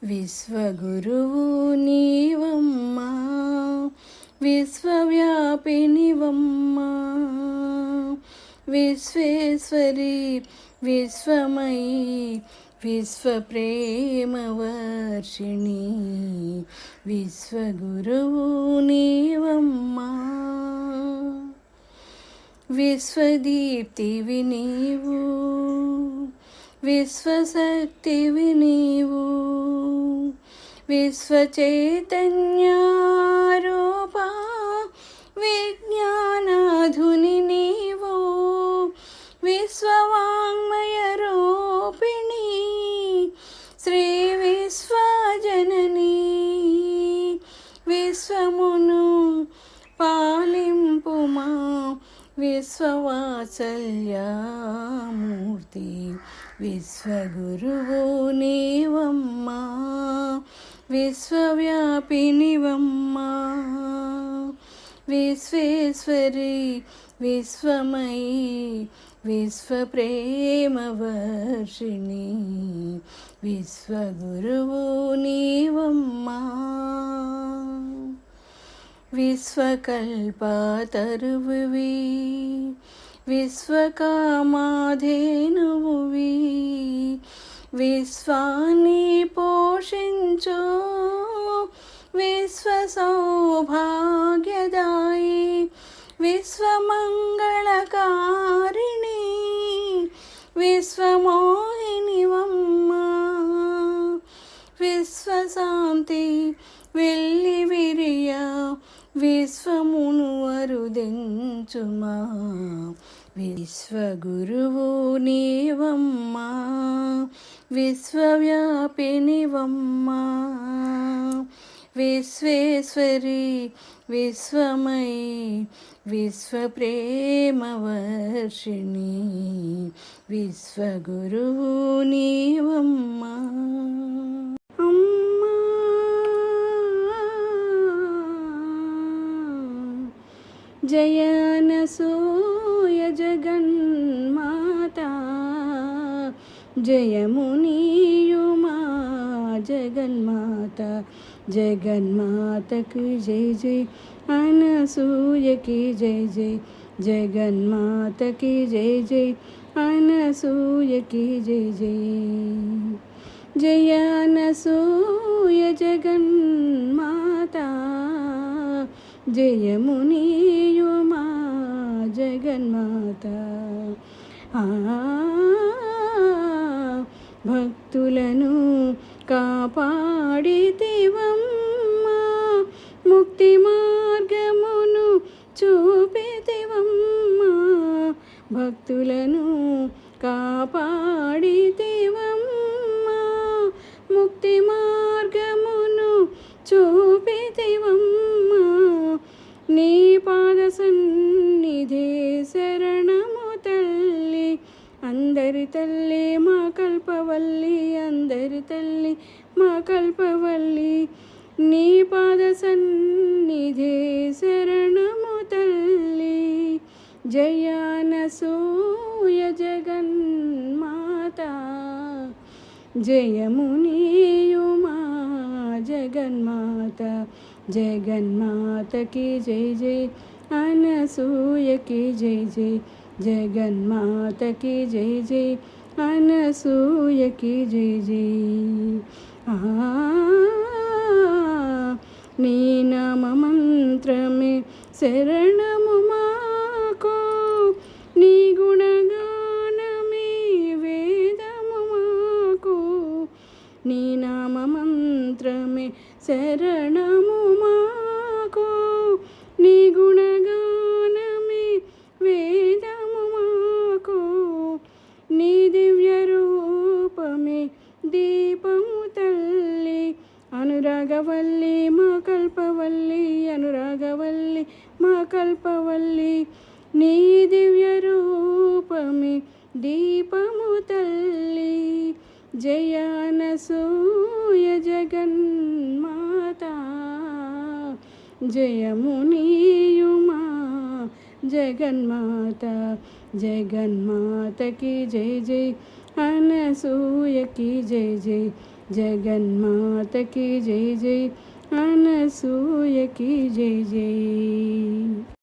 విశ్వగురువు నీవమ్మా, విశ్వవ్యాపినివమ్మా, విశ్వేశ్వరి విశ్వమయీ విశ్వప్రేమవర్షిణి. విశ్వగురువు నీవమ్మా, విశ్వదీప్తివి నీవు, విశ్వశక్తివి నీవు, విశ్వచైతన్యారూపా విజ్ఞానాధుని నీవు, విశ్వవాङ्మయ రూపిణి శ్రీ విశ్వజనని. విశ్వమును పాలింపుమా విశ్వవాత్సల్యమూర్తి. విశ్వగురువు నీవమ్మా, విశ్వవ్యాపినివమ్మా, విశ్వేశ్వరి విశ్వమయీ విశ్వప్రేమవర్షిణి. విశ్వగురువు నీవమ్మా, విశ్వకల్పతరువువి, విశ్వకామాధేనువువి, విశ్వాన్ని పోషించు విశ్వసౌభాగ్యదాయి, విశ్వమంగళకారిణి విశ్వమోహినివమ్మా, విశ్వశాంతి వెల్లివిరియ విశ్వమును వరుదించుమా. విశ్వగురువు నీవమ్మా, విశ్వవ్యాపినివమ్మా, విశ్వేశ్వరి విశ్వమయీ విశ్వప్రేమవర్షిణి. విశ్వగురువు నీవమ్మా. జయానసూయ జగన్మాతా, జయమునీయుమా జగన్మాత. జగన్మాతకు జై జై, అనసూయకి జై జై. జగన్మాతకి జై జై, అనసూయకి జై జై. జయ అనసూయ జగన్మాతా, జయమునీయుమా జగన్మాత. భక్తులను కాపాడితివమ్మా, ముక్తి మార్గమును చూపితివమ్మా. భక్తులను కాపాడితివమ్మా, ముక్తి మార్గమును చూపితివమ్మా. నీ పాద సన్నిధే శరణము తల్లి, అందరి తల్లి మా కల్పవల్లి, అందరి తల్లి మా కల్పవల్లి. నీ పాద సన్నిధే శరణము తల్లి. జయ అనసూయ జగన్మాతా, జయమునీయుమా జగన్మాత. జగన్మాతకి జై జై, అనసూయకి జై జై. జగన్మాతకి జై జై, అనసూయకి జై జై. నీ నామ మంత్రమే శరణము మాకు, నీ గుణగానమే వేదము మాకు. నీ నామ మంత్రమే శరణము మాకు, నీ గుణగానమే వేదము మాకు. నీ దివ్య రూపమే దీపము తల్లి, అనురాగవల్లి మా కల్పవల్లి, అనురాగవల్లి మా కల్పవల్లి. నీ దివ్య రూపమే దీపము తల్లి. జయ అనసూయ జగన్మాతా, జయమునీయుమా జగన్మాత. జగన్మాతకి జై జై, అనసూయకి జై జై. జగన్మాతకి జై జై, అనసూయకి జై జై.